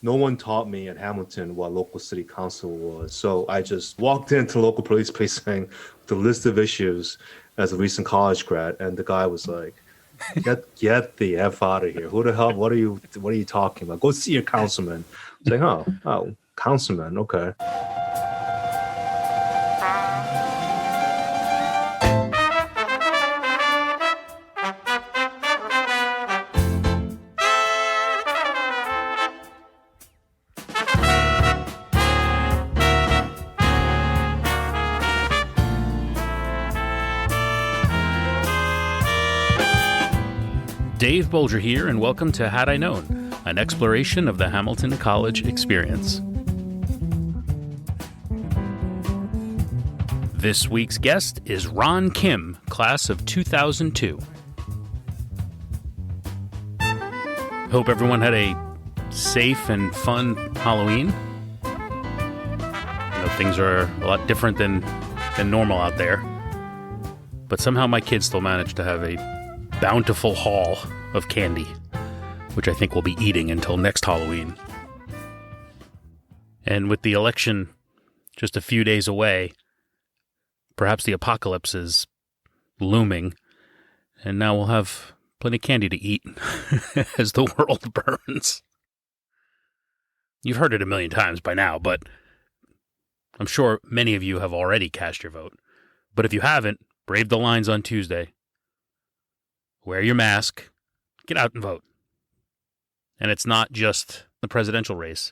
no one taught me at Hamilton what local city council was. So I just walked into local police precinct with the list of issues as a recent college grad, and the guy was like, get the F out of here. Who the hell? What are you talking about? Go see your councilman. It's like, oh, councilman, okay. Dave Bolger here, and welcome to Had I Known, an exploration of the Hamilton College experience. This week's guest is Ron Kim, class of 2002. Hope everyone had a safe and fun Halloween. I know things are a lot different than normal out there, but somehow my kids still managed to have a bountiful haul of candy, which I think we'll be eating until next Halloween. And with the election just a few days away, perhaps the apocalypse is looming, and now we'll have plenty of candy to eat as the world burns. You've heard it a million times by now, but I'm sure many of you have already cast your vote. But if you haven't, brave the lines on Tuesday. Wear your mask, get out and vote. And it's not just the presidential race.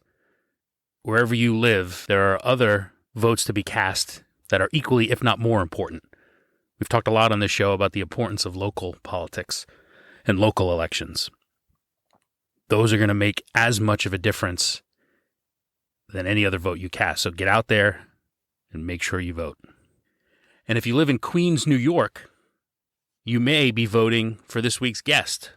Wherever you live, there are other votes to be cast that are equally, if not more important. We've talked a lot on this show about the importance of local politics and local elections. Those are going to make as much of a difference than any other vote you cast. So get out there and make sure you vote. And if you live in Queens, New York, you may be voting for this week's guest,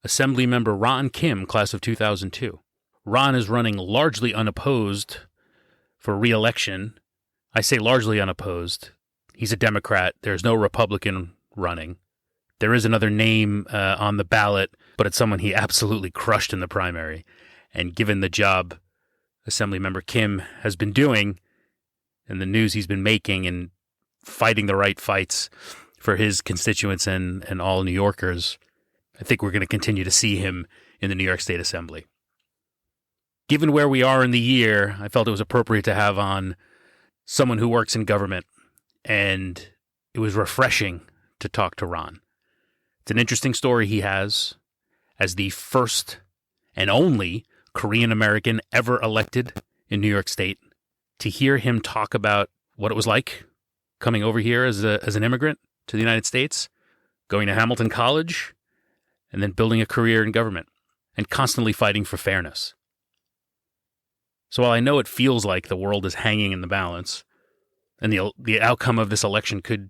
Assemblymember Ron Kim, class of 2002. Ron is running largely unopposed for re-election. I say largely unopposed. He's a Democrat. There's no Republican running. There is another name on the ballot, but it's someone he absolutely crushed in the primary. And given the job Assemblymember Kim has been doing and the news he's been making and fighting the right fights for his constituents and all New Yorkers, I think we're going to continue to see him in the New York State Assembly. Given where we are in the year, I felt it was appropriate to have on someone who works in government, and it was refreshing to talk to Ron. It's an interesting story he has as the first and only Korean American ever elected in New York State. To hear him talk about what it was like coming over here as an immigrant to the United States, going to Hamilton College, and then building a career in government, and constantly fighting for fairness. So while I know it feels like the world is hanging in the balance, and the outcome of this election could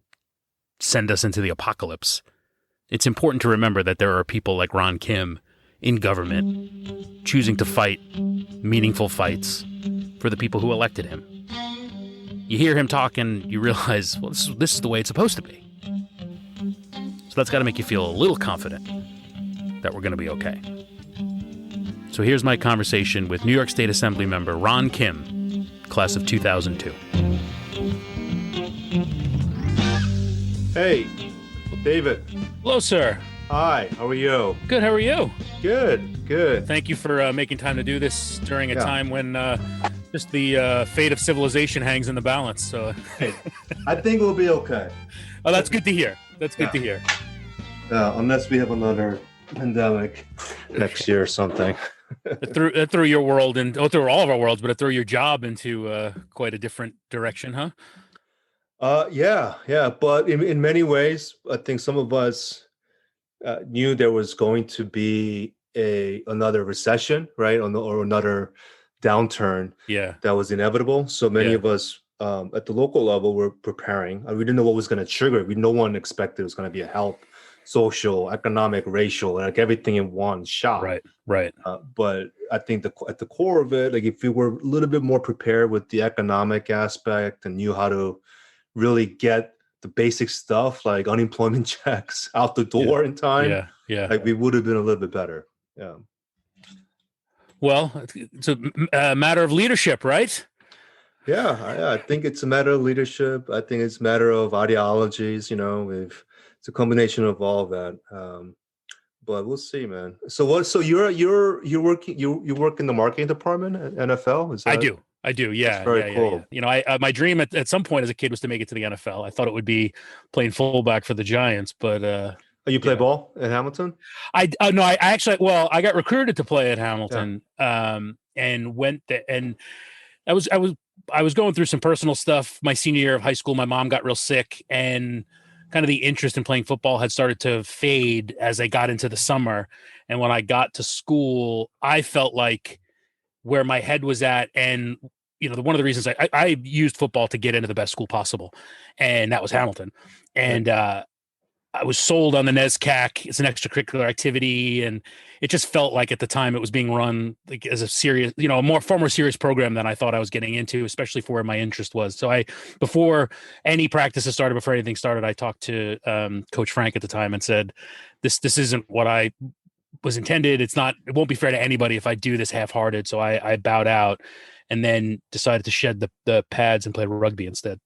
send us into the apocalypse, it's important to remember that there are people like Ron Kim in government choosing to fight meaningful fights for the people who elected him. You hear him talk and you realize, well, this is the way it's supposed to be. So that's got to make you feel a little confident that we're going to be okay. So here's my conversation with New York State Assembly member Ron Kim, class of 2002. Hey, David. Hello, sir. Hi, how are you? Good, how are you? Good. Thank you for making time to do this during a time when just the fate of civilization hangs in the balance. So Hey, I think we'll be okay. Oh, that's good to hear. That's good to hear. Unless we have another pandemic next year or something. It threw your world and through all of our worlds, but it threw your job into quite a different direction, huh? Yeah. But in many ways, I think some of us knew there was going to be another recession, right, or another downturn. Yeah, that was inevitable. So many of us at the local level were preparing. We didn't know what was going to trigger it. No one expected it was going to be a health, social, economic, racial, like everything in one shot. Right. But I think at the core of it, like if we were a little bit more prepared with the economic aspect and knew how to really get the basic stuff like unemployment checks out the door in time, yeah, like we would have been a little bit better. Yeah. Well, it's a matter of leadership, right? Yeah, I think it's a matter of leadership. I think it's a matter of ideologies. If it's a combination of all of that. But we'll see, man. So what? So you're working you work in the marketing department at NFL? Is I that do. I do. that's Yeah. very Yeah. Yeah. Yeah. cool. You know, my dream at some point as a kid was to make it to the NFL. I thought it would be playing fullback for the Giants, but Oh, you play yeah, ball at Hamilton? no, I actually, well, I got recruited to play at Yeah. Hamilton, and and I was, I was, I was going through some personal stuff my senior year of high school. My mom got real sick, and kind of the interest in playing football had started to fade as I got into the summer. And when I got to school, I felt like where my head was at, and one of the reasons I used football to get into the best school possible, and that was Hamilton. Right. And I was sold on the NESCAC. It's an extracurricular activity, and it just felt like at the time it was being run like as a serious, far more serious program than I thought I was getting into, especially for where my interest was. So before any practices started, before anything started, I talked to Coach Frank at the time and said, "This isn't what I was intended. It's not. It won't be fair to anybody if I do this half-hearted." So I bowed out, and then decided to shed the pads and play rugby instead.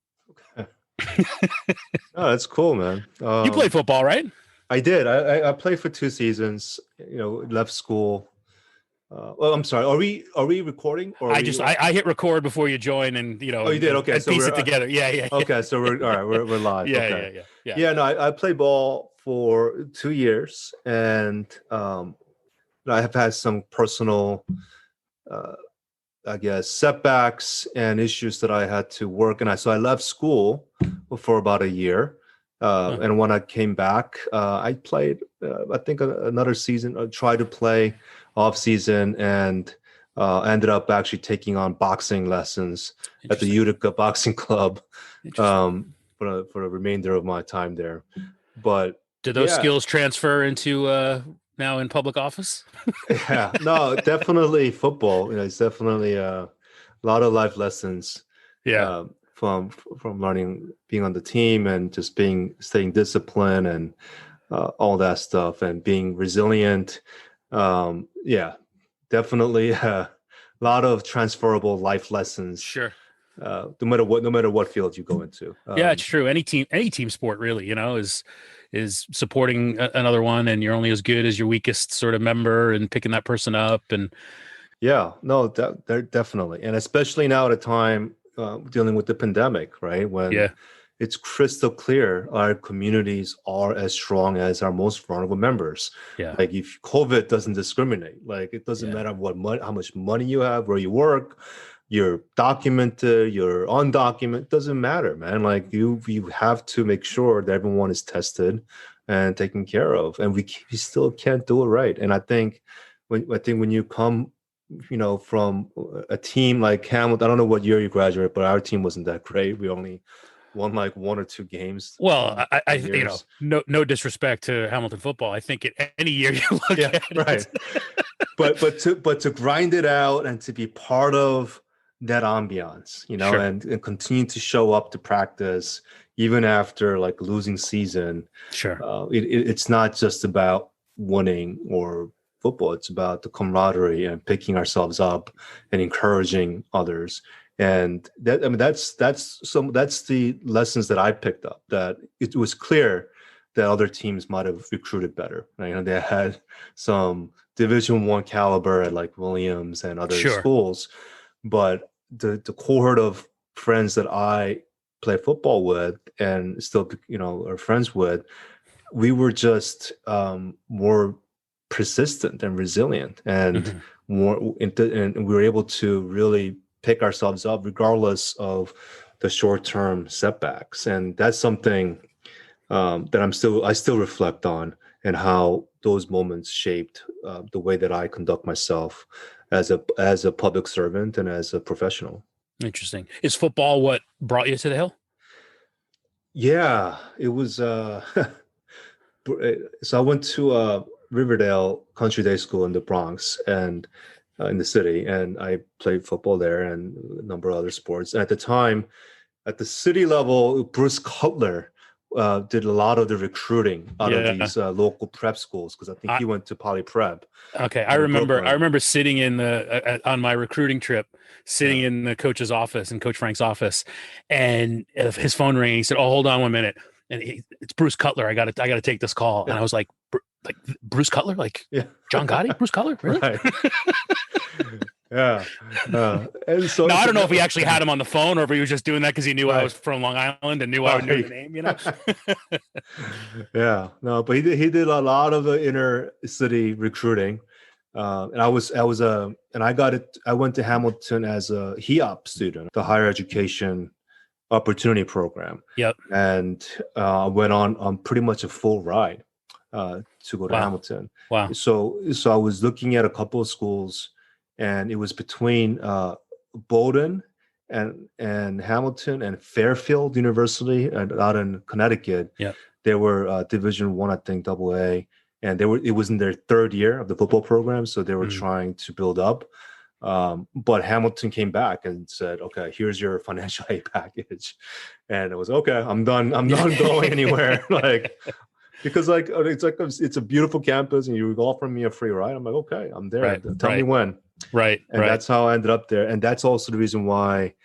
Oh, that's cool, man. You played football, right? I did. I played for 2 seasons. Left school. Well, I'm sorry. Are we recording or are I we? just I hit record before you join, and Oh, you did. Okay, and so piece we're it together. Yeah, yeah, yeah, okay. So we're all right. We're live. yeah, Okay. yeah, yeah, yeah. Yeah. No, I played ball for 2 years, and I have had some personal, uh, I guess, setbacks and issues that I had to work. So I left school for about a year. Huh. And when I came back, I played, I think, another season. I tried to play off season and ended up actually taking on boxing lessons at the Interesting. Utica Boxing Club Interesting. for the remainder of my time there. But Do those yeah, skills transfer into now in public office? yeah, no, definitely football. It's definitely a lot of life lessons Yeah, from learning, being on the team, and just staying disciplined and all that stuff, and being resilient. Yeah, definitely a lot of transferable life lessons. sure. No matter what field you go into. Yeah, it's true. Any team sport really, is supporting another one, and you're only as good as your weakest sort of member, and picking that person up. And Yeah, no, they're definitely, and especially now at a time dealing with the pandemic, right? When yeah, it's crystal clear our communities are as strong as our most vulnerable members. yeah, Like if COVID doesn't discriminate, like it doesn't yeah, matter how much money you have, where you work, you're documented, you're undocumented, doesn't matter, man. Like you have to make sure that everyone is tested and taken care of, and we still can't do it right. And I think when you come from a team like Hamilton. I don't know what year you graduated, but our team wasn't that great. We only won like 1 or 2 games well, in years. no disrespect to Hamilton football. I think any year you look Yeah, at right. it, But to grind it out and to be part of that ambiance, sure, and continue to show up to practice even after like losing season. sure, It's not just about winning or football. It's about the camaraderie and picking ourselves up and encouraging others. And that's the lessons that I picked up. That it was clear that other teams might have recruited better. They had some Division I caliber at like Williams and other sure. schools, but the cohort of friends that I play football with and still are friends with, we were just more persistent and resilient, and Mhm. and we were able to really pick ourselves up regardless of the short-term setbacks. And that's something that I still reflect on, and how those moments shaped the way that I conduct myself as a public servant and as a professional. Interesting. Is football what brought you to the Hill? Yeah, it was. So I went to Riverdale Country Day School in the Bronx and in the city, and I played football there and a number of other sports. And at the time, at the city level, Bruce Cutler did a lot of the recruiting out of Yeah. these local prep schools because I think I, he went to Poly Prep okay. I out of remember. I Brooklyn. remember sitting in the on my recruiting trip, sitting Yeah. in the coach's office, in Coach Frank's office, and his phone rang. He said, "Oh, hold on 1 minute." And it's Bruce Cutler. I got to take this call. And Yeah. I was like Bruce Cutler, like Yeah. John Gotti, Bruce Cutler, really? Right. Yeah. And so Now I it's don't know if he actually had him on the phone or if he was just doing that because he knew I right. was from Long Island and knew I knew the Right. name. You know? Yeah. No, but he did a lot of the inner city recruiting. And I went to Hamilton as a HEOP student, the higher education opportunity program, Yep. and went on pretty much a full ride to go to Wow. Hamilton. Wow. So I was looking at a couple of schools, and it was between Bowdoin and Hamilton and Fairfield University out in Connecticut. Yep. They were Division One, I think, Double A, and it was in their third year of the football program, so they were Mm. trying to build up. But Hamilton came back and said, "Okay, here's your financial aid package," and it was okay. I'm done. I'm not going anywhere. Like because it's a beautiful campus, and you offer me a free ride. I'm like, okay, I'm there. Right. Tell me Right. when. Right. And Right. that's how I ended up there. And that's also the reason why,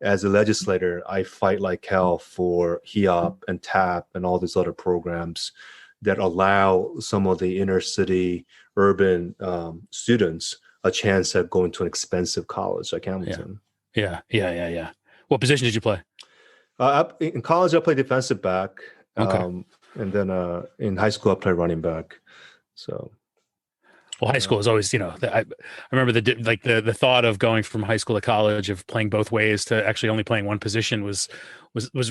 as a legislator, I fight like hell for HEOP and TAP and all these other programs that allow some of the inner city urban students a chance at going to an expensive college like Yeah. Hamilton. Yeah. Yeah. Yeah. Yeah. What position did you play? In college, I played defensive back. Okay. And then in high school, I played running back. So, Well, high yeah. school is always, I remember the thought of going from high school to college of playing both ways to actually only playing one position was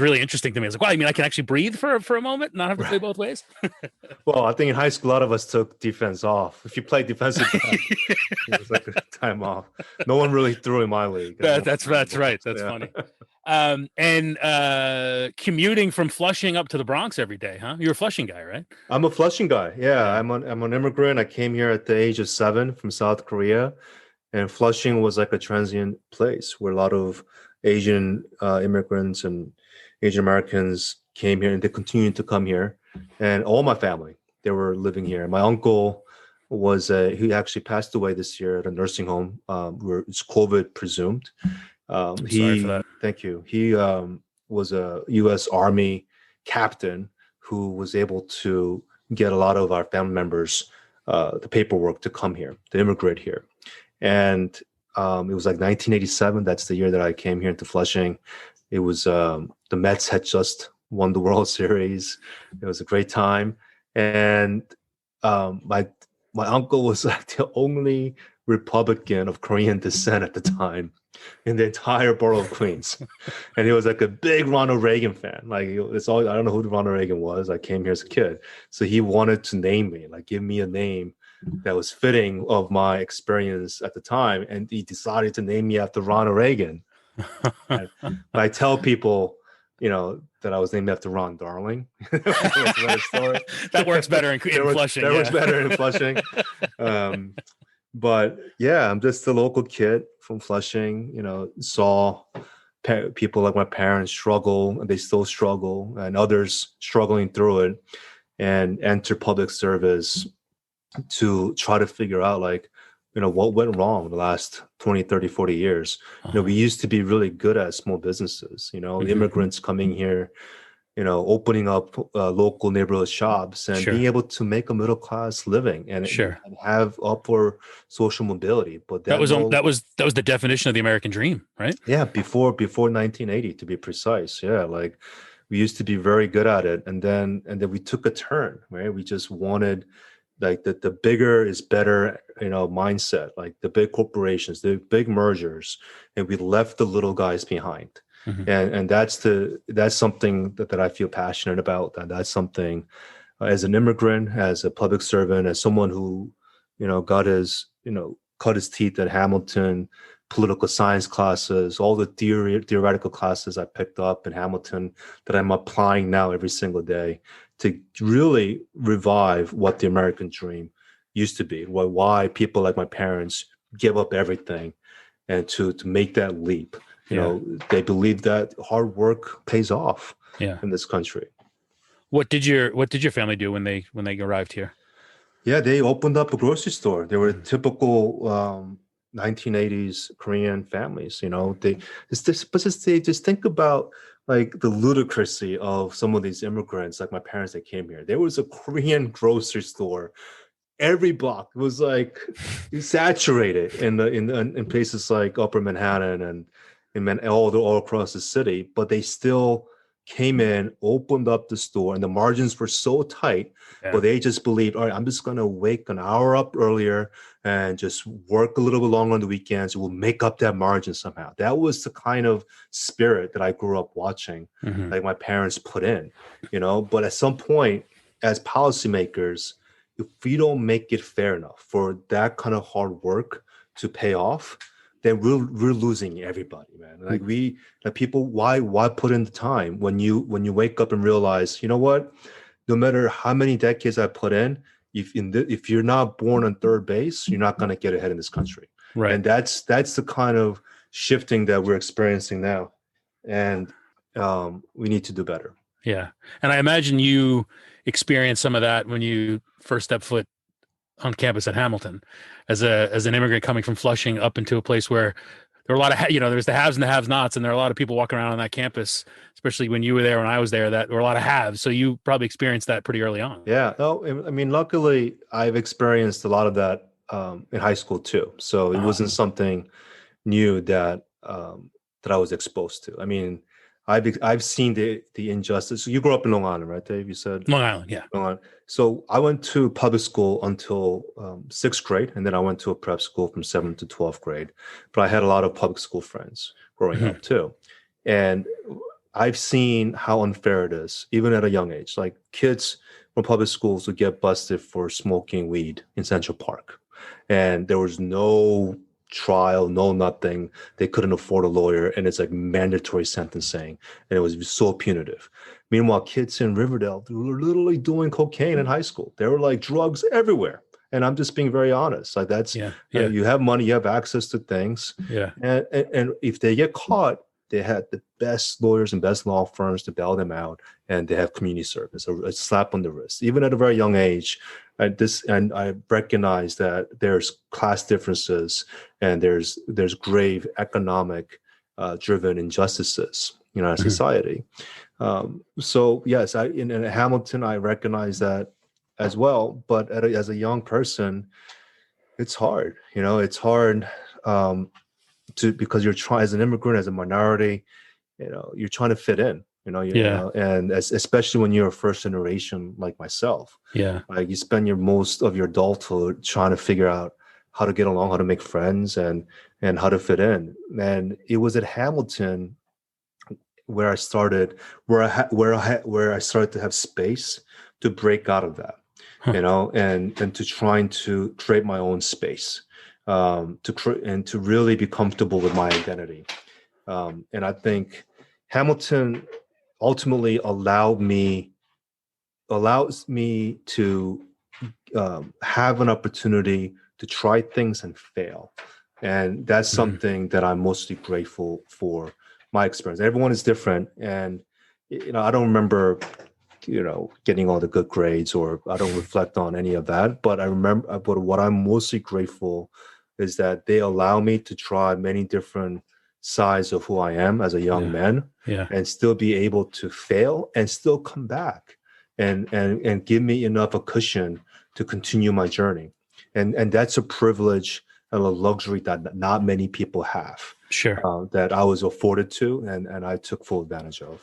really interesting to me. I was like, wow, you mean I can actually breathe for a moment, not have to play both ways? Well, I think in high school, a lot of us took defense off. If you played defensive back, it was like a time off. No one really threw in my league. That's right. That's Yeah. funny. And commuting from Flushing up to the Bronx every day, huh? You're a Flushing guy, right? I'm a Flushing guy. Yeah, Yeah. I'm an immigrant. I came here at the age of 7 from South Korea, and Flushing was like a transient place where a lot of Asian immigrants and Asian Americans came here, and they continued to come here. And all my family, they were living here. My uncle he actually passed away this year at a nursing home where it's COVID presumed. I'm sorry for that. Thank you. He was a U.S. Army captain who was able to get a lot of our family members the paperwork to come here, to immigrate here. And it was like 1987. That's the year that I came here into Flushing. It was the Mets had just won the World Series. It was a great time. And my uncle was like the only Republican of Korean descent at the time in the entire borough of Queens. And he was like a big Ronald Reagan fan. Like it's all I don't know who Ronald Reagan was. I came here as a kid. So he wanted to name me, like give me a name that was fitting of my experience at the time. And he decided to name me after Ronald Reagan. And I tell people, that I was named after Ron Darling. That works better in Flushing. That works better in Flushing. But yeah, I'm just a local kid from Flushing, saw people like my parents struggle, and they still struggle, and others struggling through it, and enter public service to try to figure out what went wrong the last 20, 30, 40 years. We used to be really good at small businesses, immigrants coming here, opening up local neighborhood shops and Sure. being able to make a middle class living and have upward social mobility. But that was the definition of the American dream, right? Yeah, before 1980 to be precise. Yeah, like we used to be very good at it, and then we took a turn, right? We just wanted like the bigger is better, mindset, like the big corporations, the big mergers, and we left the little guys behind. Mm-hmm. And that's something that I feel passionate about. And that's something as an immigrant, as a public servant, as someone who, got his, cut his teeth at Hamilton, political science classes, all the theoretical classes I picked up in Hamilton that I'm applying now every single day to really revive what the American dream used to be, why people like my parents give up everything and to make that leap. They believe that hard work pays off in this country. What did your family do when they arrived here? Yeah, they opened up a grocery store. They were typical 1980s Korean families. They just think about like the ludicrousy of some of these immigrants, like my parents that came here. There was a Korean grocery store every block. It was like saturated in places like Upper Manhattan and all across the city. But they still came in, opened up the store, and the margins were so tight. Yeah. But they just believed, all right, I'm just gonna wake an hour up earlier and just work a little bit longer on the weekends. We'll make up that margin somehow. That was the kind of spirit that I grew up watching, Hmm. like my parents put in. But at some point, as policymakers, if we don't make it fair enough for that kind of hard work to pay off, then we're losing everybody, man. Like people, why put in the time when you wake up and realize, you know what? No matter how many decades I put in, if you're not born on third base, you're not gonna get ahead in this country. Right. And that's the kind of shifting that we're experiencing now. And we need to do better. Yeah. And I imagine you experienced some of that when you first stepped foot on campus at Hamilton as an immigrant coming from Flushing up into a place where there were a lot of there's the haves and the have-nots, and there are a lot of people walking around on that campus, especially when you were there, when I was there, that there were a lot of haves. So you probably experienced that pretty early on. Yeah, no, I mean, luckily, I've experienced a lot of that in high school too. So it Uh, wasn't something new that I was exposed to. I mean, I've seen the injustice. You grew up in Long Island, right, Dave? You said Long Island, yeah. Long Island. So I went to public school until sixth grade, and then I went to a prep school from seventh to 12th grade. But I had a lot of public school friends growing Mhm. up too, and I've seen how unfair it is, even at a young age. Like kids from public schools would get busted for smoking weed in Central Park. And there was no trial, no nothing. They couldn't afford a lawyer, and it's like mandatory sentencing. And it was so punitive. Meanwhile, kids in Riverdale, they were literally doing cocaine in high school. There were like drugs everywhere. And I'm just being very honest. Like that's Yeah, yeah, you have money, you have access to things, yeah. and if they get caught, they had the best lawyers and best law firms to bail them out, and they have community service, a slap on the wrist. Even at a very young age, I recognize that there's class differences and there's grave economic driven injustices in our Mhm. society. So yes, in Hamilton, I recognize that as well. But as a young person, it's hard. It's hard. Because you're trying as an immigrant, as a minority, you're trying to fit in, Yeah, and especially when you're a first generation like myself, yeah. like you spend your most of your adulthood trying to figure out how to get along, how to make friends, and how to fit in. And it was at Hamilton where I started, where I started to have space to break out of that, Huh. and to trying to create my own space, and to really be comfortable with my identity. And I think Hamilton ultimately allows me to have an opportunity to try things and fail. And that's Mhm. something that I'm mostly grateful for my experience. Everyone is different. And, I don't remember, getting all the good grades, or I don't reflect on any of that. But what I'm mostly grateful is that they allow me to try many different sides of who I am as a young Yeah, man, yeah, and still be able to fail and still come back, and give me enough a cushion to continue my journey. And that's a privilege and a luxury that not many people have, sure. that I was afforded to, and I took full advantage of.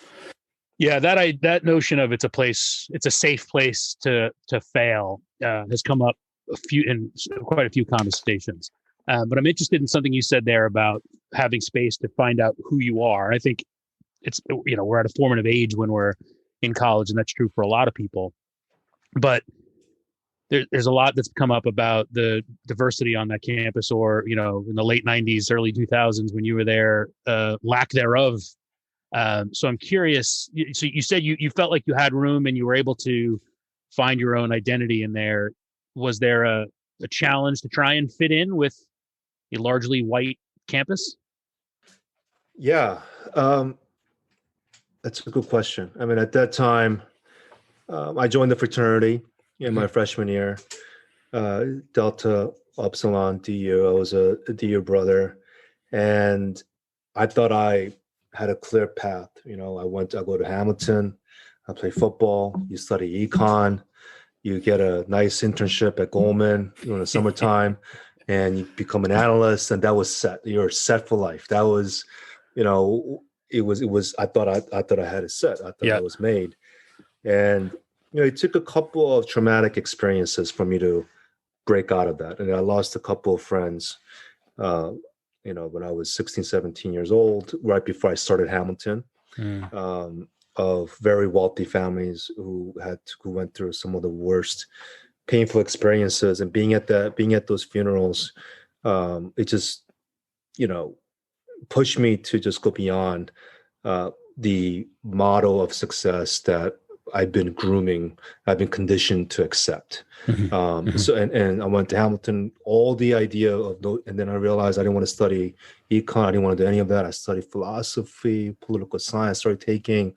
Yeah, that notion of it's a safe place to fail has come up in quite a few conversations. But I'm interested in something you said there about having space to find out who you are. I think it's we're at a formative age when we're in college, and that's true for a lot of people. But there's a lot that's come up about the diversity on that campus, or in the late '90s, early 2000s when you were there, lack thereof. So I'm curious. So you said you felt like you had room and you were able to find your own identity in there. Was there a challenge to try and fit in with a largely white campus? Yeah, that's a good question. I mean, at that time, I joined the fraternity in Mhm. my freshman year, Delta Upsilon DU. I was a DU brother, and I thought I had a clear path. I go to Hamilton, I play football, you study econ, you get a nice internship at Goldman in the summertime, and you become an analyst, and that was set. You're set for life. That was, you know, it was. I thought I had it set. I thought I Yeah. was made, and it took a couple of traumatic experiences for me to break out of that. And I lost a couple of friends, uh, when I was 16, 17 years old, right before I started Hamilton, Mm. um, of very wealthy families who went through some of the worst painful experiences. And being at those funerals, it just, you know, pushed me to just go beyond uh, the model of success that I've been grooming, I've been conditioned to accept. Mhm. Mhm. And I went to Hamilton, all the idea of no, and then I realized I didn't want to study econ, I didn't want to do any of that. I studied philosophy, political science, started taking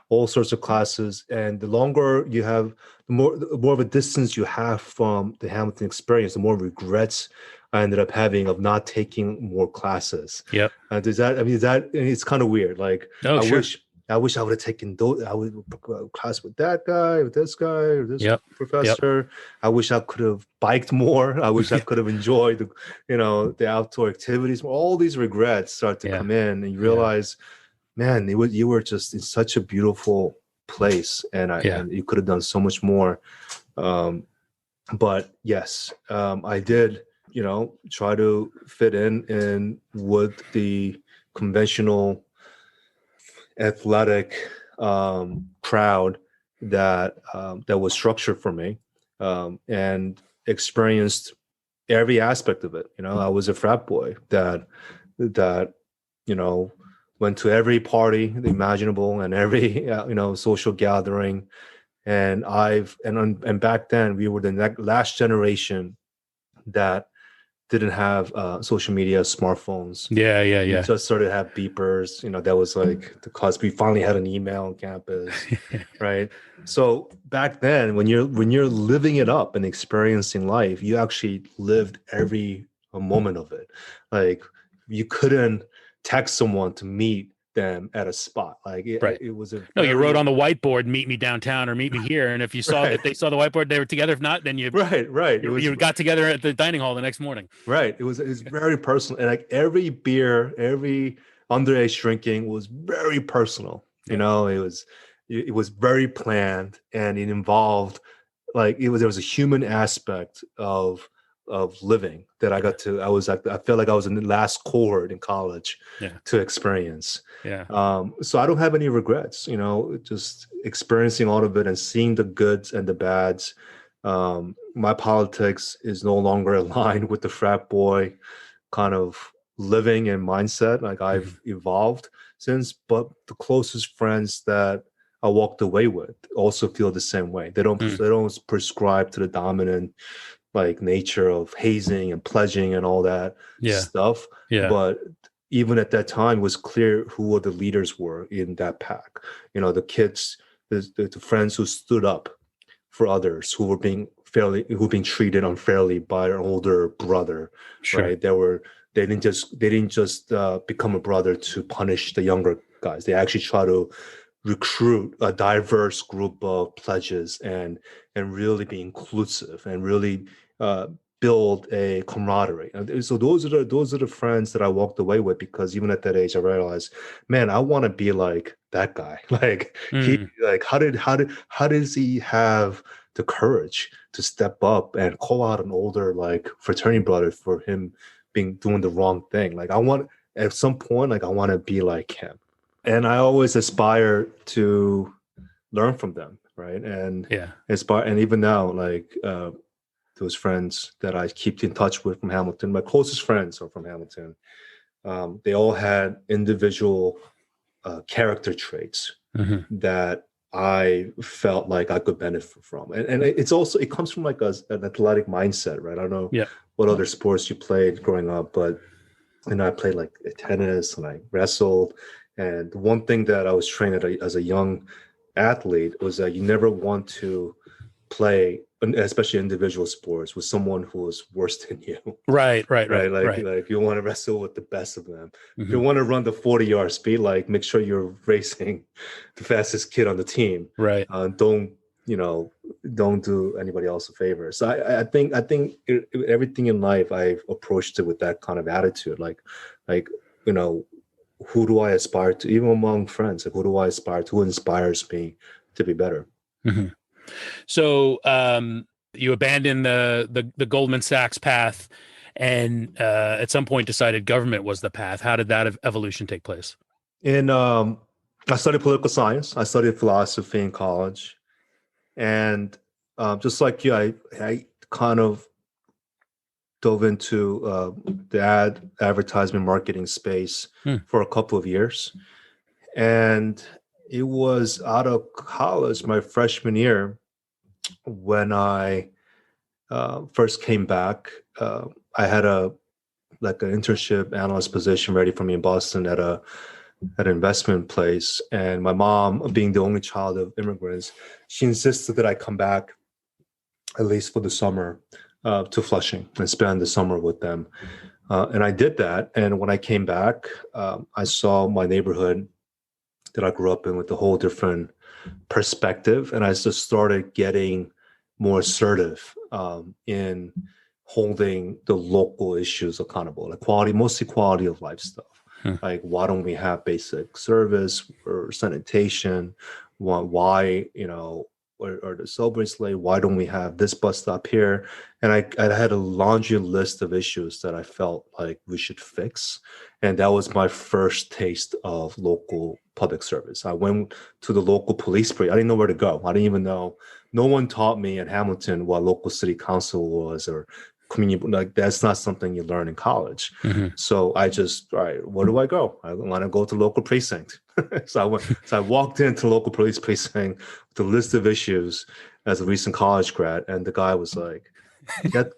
all sorts of classes. And the longer you have, the more of a distance you have from the Hamilton experience, the more regrets I ended up having of not taking more classes. Yep. Does that? I mean, is that? It's kind of weird. Like, Oh, I sure. wish, I wish I would have taken those. I would class with that guy, with this guy, or this Yep. Yep. professor. I wish I could have biked more. I wish I could have enjoyed the outdoor activities. All these regrets start to Yeah. come in, and you Yeah. realize, man, you were just in such a beautiful place, Yeah. and you could have done so much more. Um, but yes, I did, try to fit in with the conventional athletic crowd that was structured for me, and experienced every aspect of it. I was a frat boy that you know went to every party imaginable and every social gathering. And back then we were the last generation that didn't have social media, smartphones. Yeah. Yeah. We Yeah. just started to have beepers. That was like because we finally had an email on campus, right? So back then, when you're living it up and experiencing life, you actually lived every moment of it. Like, you couldn't text someone to meet them at a spot. Like, Right. it was a No, you wrote very on the whiteboard, "Meet me downtown" or "Meet me here." And if right, they saw the whiteboard, they were together. If not, then right. It was you got together at the dining hall the next morning. right. It was very personal, and like every beer, every underage drinking was very personal. Yeah. It was very planned, and it involved, like, there was a human aspect of living that Yeah. I felt like I was in the last cohort in college Yeah. to experience. Yeah. So I don't have any regrets, just experiencing all of it and seeing the goods and the bads. My politics is no longer aligned with the frat boy kind of living and mindset. Like, Mhm. I've evolved since, but the closest friends that I walked away with also feel the same way. They don't Mm. they don't prescribe to the dominant, like, nature of hazing and pledging and all that Yeah. stuff. Yeah. But even at that time, it was clear who the leaders were in that pack. The kids, the friends who stood up for others who were being treated unfairly by their older brother, Sure. right? They didn't just become a brother to punish the younger guys. They actually try to recruit a diverse group of pledges, and really be inclusive, and really uh, build a camaraderie. And so those are the friends that I walked away with, because even at that age, I realized, man, I want to be like that guy. Like, Mm. how does he have the courage to step up and call out an older, like, fraternity brother for him doing the wrong thing? Like, I want, at some point, like, I want to be like him, and I always aspire to learn from them, right? And Yeah. inspire, and even now, like, those friends that I keep in touch with from Hamilton, my closest friends are from Hamilton. They all had individual character traits Hmm. that I felt like I could benefit from, and it comes from, like, an athletic mindset, right? I don't know Yeah. what other sports you played growing up, but I played, like, tennis, and I wrestled. And one thing that I was trained as a young athlete was that you never want to play, especially individual sports, with someone who is worse than you. Right, right, right, Right? Like right. like you want to wrestle with the best of them. If you Hmm. want to run the 40-yard speed, like make sure you're racing the fastest kid on the team. Right. Don't you know? Don't do anybody else a favor. So I think everything in life I've approached it with that kind of attitude. Like you know, who do I aspire to? Even among friends, like who do I aspire to? Who inspires me to be better? Hmm. So you abandoned the Goldman Sachs path, and at some point decided government was the path. How did that evolution take place? And I studied political science. I studied philosophy in college, and just like you, I kind of dove into the advertisement marketing space Hmm. for a couple of years, and it was out of college, my freshman year, when I first came back. I had a like an internship analyst position ready for me in Boston at an investment place. And my mom, being the only child of immigrants, she insisted that I come back at least for the summer to Flushing and spend the summer with them. And I did that. And when I came back, I saw my neighborhood that I grew up in with a whole different perspective. And I just started getting more assertive in holding the local issues accountable, like quality, mostly quality of life stuff. Hmm. Like, why don't we have basic service or sanitation? Why or the subways late? Why don't we have this bus stop here? And I had a laundry list of issues that I felt like we should fix. And that was my first taste of local public service. I went to the local police brief. I didn't know where to go. I didn't even know. No one taught me in Hamilton what local city council was or community. Like that's not something you learn in college. Hmm. So I just, all right, where do I go? I want to go to local precinct. So I went. So I walked into local police precinct with a list of issues as a recent college grad, and the guy was like,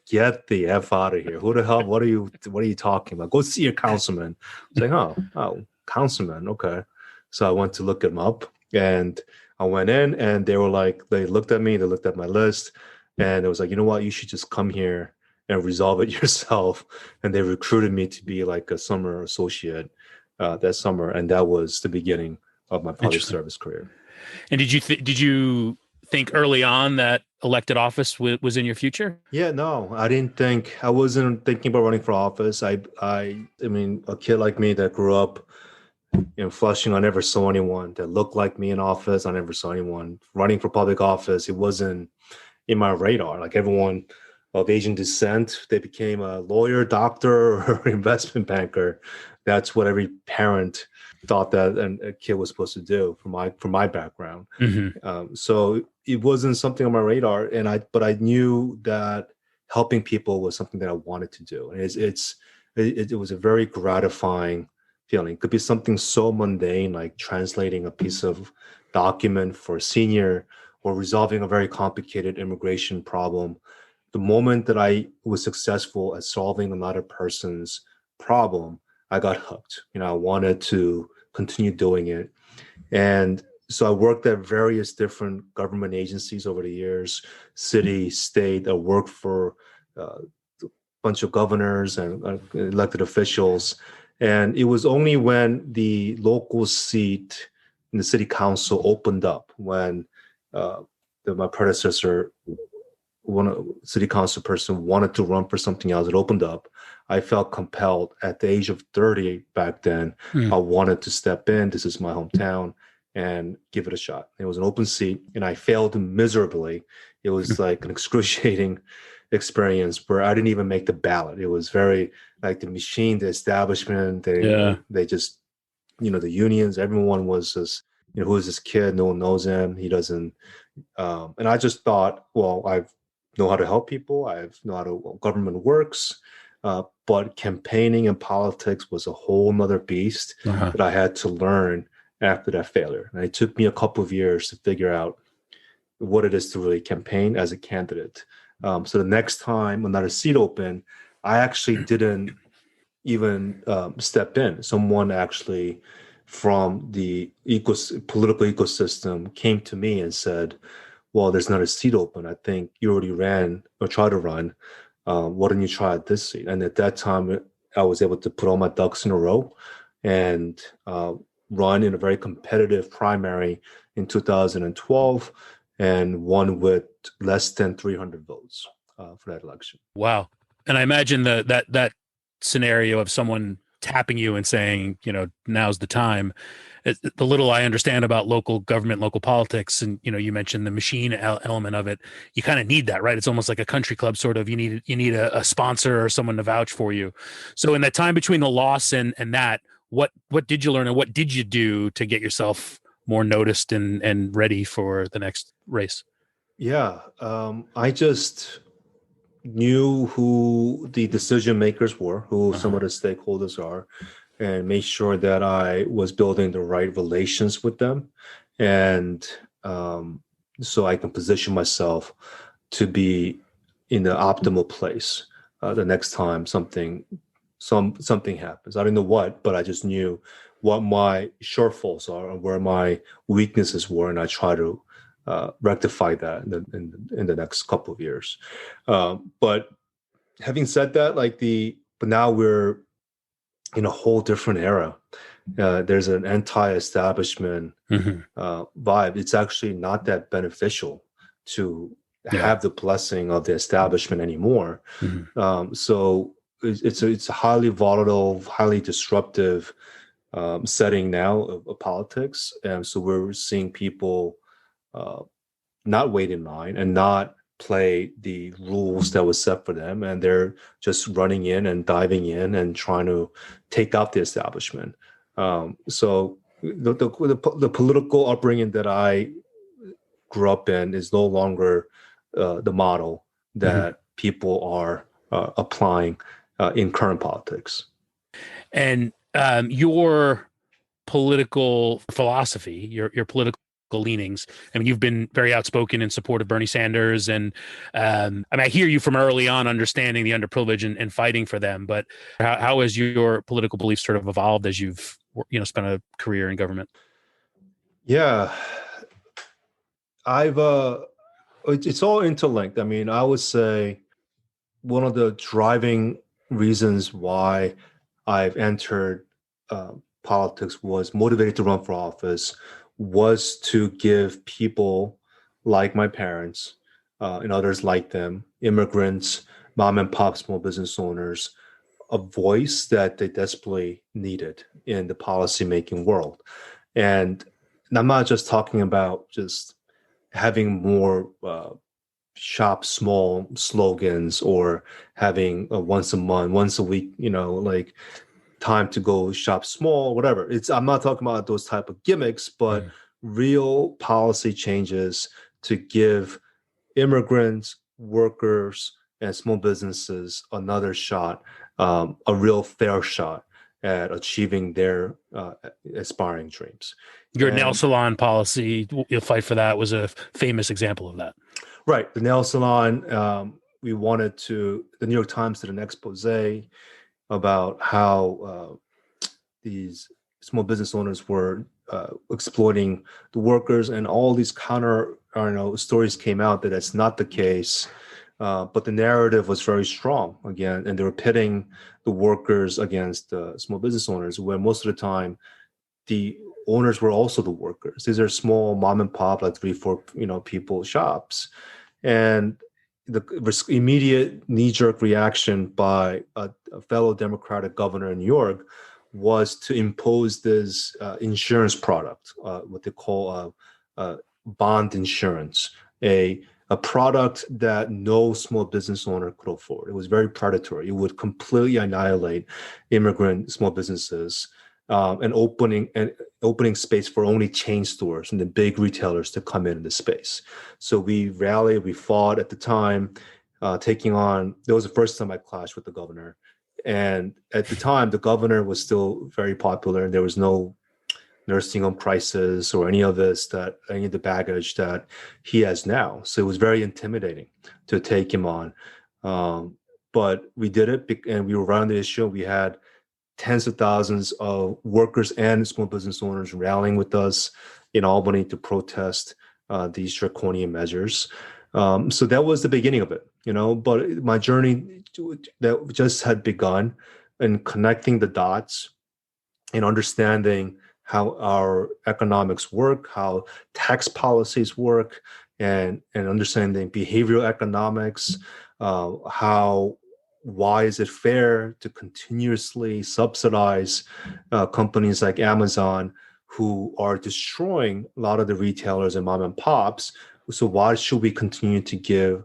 Get the F out of here. Who the hell? What are you talking about? Go see your councilman. It's like, oh, councilman. Okay. So I went to look him up and I went in and they were like, they looked at me, they looked at my list, and it was like, you know what, you should just come here and resolve it yourself. And they recruited me to be like a summer associate that summer. And that was the beginning of my public Interesting. service career. And did you think early on that elected office was in your future? Yeah, no, I didn't think I wasn't thinking about running for office. I mean, a kid like me that grew up in Flushing, I never saw anyone that looked like me in office. I never saw anyone running for public office. It wasn't in my radar. Like everyone of Asian descent, they became a lawyer, doctor, or investment banker. That's what every parent thought that a kid was supposed to do from my background. Hmm. So it wasn't something on my radar, but I knew that helping people was something that I wanted to do, and it was a very gratifying feeling. It could be something so mundane like translating a piece of document for a senior or resolving a very complicated immigration problem. The moment that I was successful at solving another person's problem, I got hooked. I wanted to continue doing it. And so I worked at various different government agencies over the years, city, state. I worked for a bunch of governors and elected officials. And it was only when the local seat in the city council opened up, when uh, my predecessor, one city council person, wanted to run for something else. It opened up. I felt compelled at the age of 30 back then. I wanted to step in. This is my hometown and give it a shot. It was an open seat and I failed miserably. It was like an excruciating experience where I didn't even make the ballot. It was very like the machine, the establishment, Yeah. they just, the unions, everyone was just, who is this kid? No one knows him. He doesn't. And I just thought, well, I know how to help people. I know how to government works. But campaigning and politics was a whole nother beast Uh-huh. that I had to learn after that failure. And it took me a couple of years to figure out what it is to really campaign as a candidate. So the next time another seat opened, I actually didn't even step in. Someone actually from the political ecosystem came to me and said, well, there's not a seat open. I think you already ran or tried to run. Why don't you try this seat? And at that time, I was able to put all my ducks in a row and run in a very competitive primary in 2012 and won with less than 300 votes for that election. Wow. And I imagine that scenario of someone tapping you and saying, now's the time. The little I understand about local government, local politics, and you mentioned the machine element of it. You kind of need that, right? It's almost like a country club sort of. You need a sponsor or someone to vouch for you. So in that time between the loss and that, what did you learn and what did you do to get yourself more noticed and ready for the next race? Yeah, I just knew who the decision makers were, who some of the stakeholders are, and made sure that I was building the right relations with them, and so I can position myself to be in the optimal place the next time something happens. I don't know what, but I just knew what my shortfalls are and where my weaknesses were, and I try to rectify that in the next couple of years. But having said that, but now we're in a whole different era. There's an anti-establishment vibe. It's actually not that beneficial to have the blessing of the establishment anymore. So it's a highly volatile, highly disruptive setting now of politics, and so we're seeing people not wait in line and not play the rules that was set for them, and they're just running in and diving in and trying to take out the establishment. So the political upbringing that I grew up in is no longer the model that people are applying in current politics. And your political philosophy, your political leanings. I mean, you've been very outspoken in support of Bernie Sanders, and I hear you from early on understanding the underprivileged and fighting for them. But how has your political beliefs sort of evolved as you've spent a career in government? Yeah, I've it's all interlinked. I mean, I would say one of the driving reasons why I've entered politics was motivated to run for office was to give people like my parents and others like them, immigrants, mom and pop small business owners, a voice that they desperately needed in the policymaking world. And I'm not just talking about just having more shop small slogans or having a once a month, once a week, like time to go shop small, whatever. I'm not talking about those type of gimmicks, but real policy changes to give immigrants, workers, and small businesses another shot, a real fair shot at achieving their aspiring dreams. Your nail salon policy, you'll fight for that, was a famous example of that. Right. The nail salon, the New York Times did an expose about how these small business owners were exploiting the workers, and all these stories came out that that's not the case. But the narrative was very strong again, and they were pitting the workers against the small business owners, where most of the time the owners were also the workers. These are small mom and pop, like 3-4 people shops, and the immediate knee-jerk reaction by a fellow Democratic governor in New York was to impose this insurance product, what they call bond insurance, a product that no small business owner could afford. It was very predatory. It would completely annihilate immigrant small businesses and opening space for only chain stores and the big retailers to come in the space. So we rallied, we fought at the time, taking on. That was the first time I clashed with the governor. And at the time, the governor was still very popular, and there was no nursing home crisis or any of the baggage that he has now. So it was very intimidating to take him on. But we did it, and we were running the issue. We had tens of thousands of workers and small business owners rallying with us in Albany to protest these draconian measures. So that was the beginning of it, but my journey that just had begun in connecting the dots and understanding how our economics work, how tax policies work, and understanding behavioral economics, how why is it fair to continuously subsidize companies like Amazon who are destroying a lot of the retailers and mom and pops? So why should we continue to give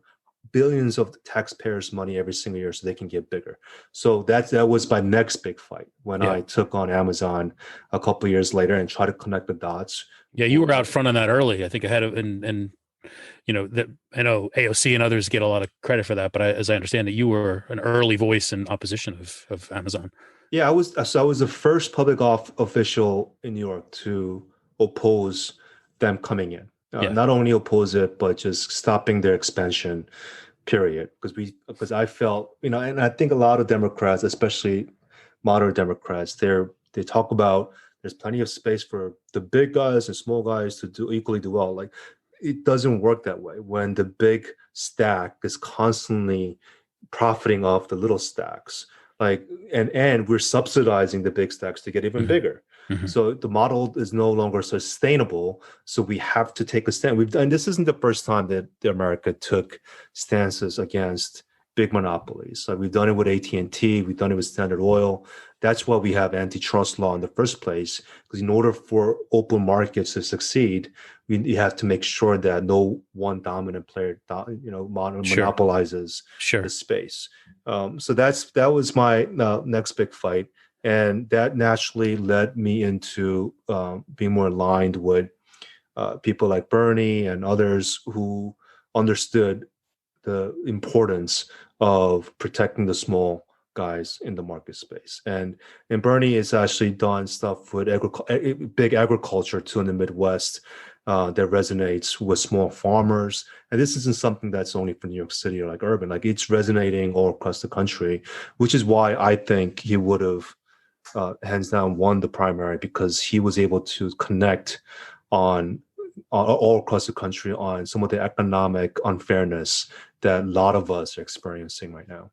billions of taxpayers' money every single year so they can get bigger? So that was my next big fight when Yeah. I took on Amazon a couple of years later and tried to connect the dots. Yeah, you were out front on that early, I think, ahead of and that I know AOC and others get a lot of credit for that, but as I understand it, you were an early voice in opposition of Amazon. Yeah, I was the first public official in New York to oppose them coming in. Yeah, Not only oppose it, but just stopping their expansion. Period. Because I felt, and I think a lot of Democrats, especially moderate Democrats, they talk about there's plenty of space for the big guys and small guys to do equally do well. Like it doesn't work that way when the big stack is constantly profiting off the little stacks. Like and we're subsidizing the big stacks to get even mm-hmm. bigger. Mm-hmm. So the model is no longer sustainable. So we have to take a stand. We've done. This isn't the first time that America took stances against big monopolies. Like we've done it with AT&T. We've done it with Standard Oil. That's why we have antitrust law in the first place. Because in order for open markets to succeed, we have to make sure that no one dominant player, Sure. monopolizes Sure. the space. So that was my next big fight, and that naturally led me into being more aligned with people like Bernie and others who understood the importance of protecting the small guys in the market space. And Bernie has actually done stuff with big agriculture too in the Midwest that resonates with small farmers. And this isn't something that's only for New York City or like urban. Like it's resonating all across the country, which is why I think he would have hands down won the primary, because he was able to connect on all across the country on some of the economic unfairness that a lot of us are experiencing right now.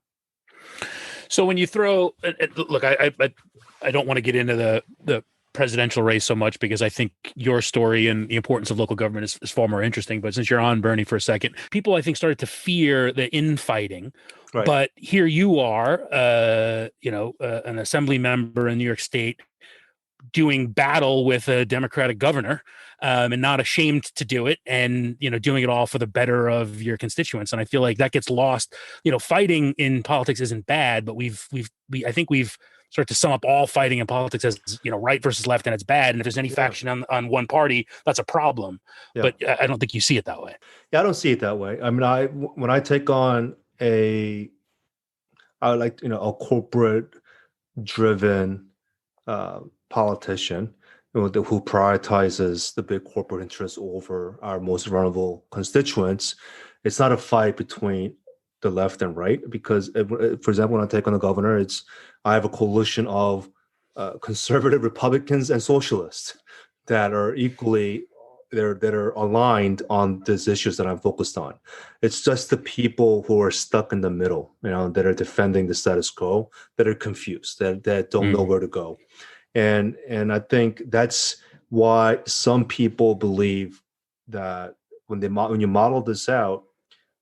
So when you throw, look, I don't want to get into the presidential race so much because I think your story and the importance of local government is far more interesting. But since you're on Bernie for a second, people I think started to fear the infighting. Right. But here you are, an assembly member in New York State doing battle with a Democratic governor, and not ashamed to do it, and doing it all for the better of your constituents. And I feel like that gets lost. Fighting in politics isn't bad, but I think we've started to sum up all fighting in politics as right versus left, and it's bad. And if there's any faction on one party, that's a problem. Yeah. But I don't think you see it that way. Yeah, I don't see it that way. I mean, when I take on a corporate driven politician who prioritizes the big corporate interests over our most vulnerable constituents, it's not a fight between the left and right. Because, for example, when I take on the governor, I have a coalition of conservative Republicans and socialists that are equally that are aligned on these issues that I'm focused on. It's just the people who are stuck in the middle, that are defending the status quo, that are confused, that don't know where to go. And I think that's why some people believe that when you model this out,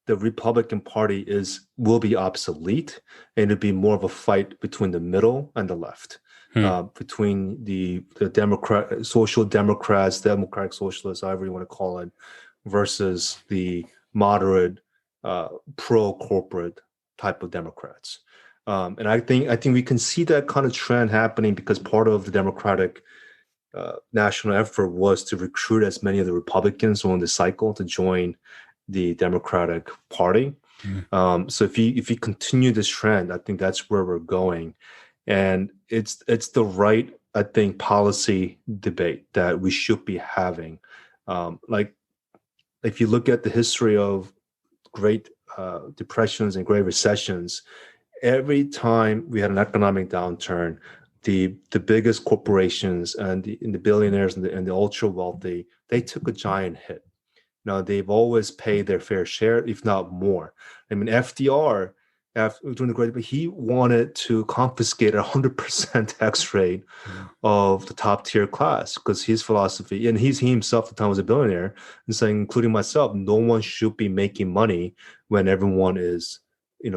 the Republican Party will be obsolete, and it'd be more of a fight between the middle and the left. Between the social democrats, democratic socialists, however you want to call it, versus the moderate, pro-corporate type of Democrats. And I think we can see that kind of trend happening because part of the Democratic national effort was to recruit as many of the Republicans on the cycle to join the Democratic Party. So if you continue this trend, I think that's where we're going. And it's the right, I think, policy debate that we should be having. Like if you look at the history of great depressions and great recessions, every time we had an economic downturn, the biggest corporations and the billionaires and the ultra wealthy, they took a giant hit. Now they've always paid their fair share, if not more. I mean, FDR, after during the Great, he wanted to confiscate 100% tax rate Mm. of the top tier class because his philosophy, and he himself at the time was a billionaire, and saying, including myself, no one should be making money when everyone is,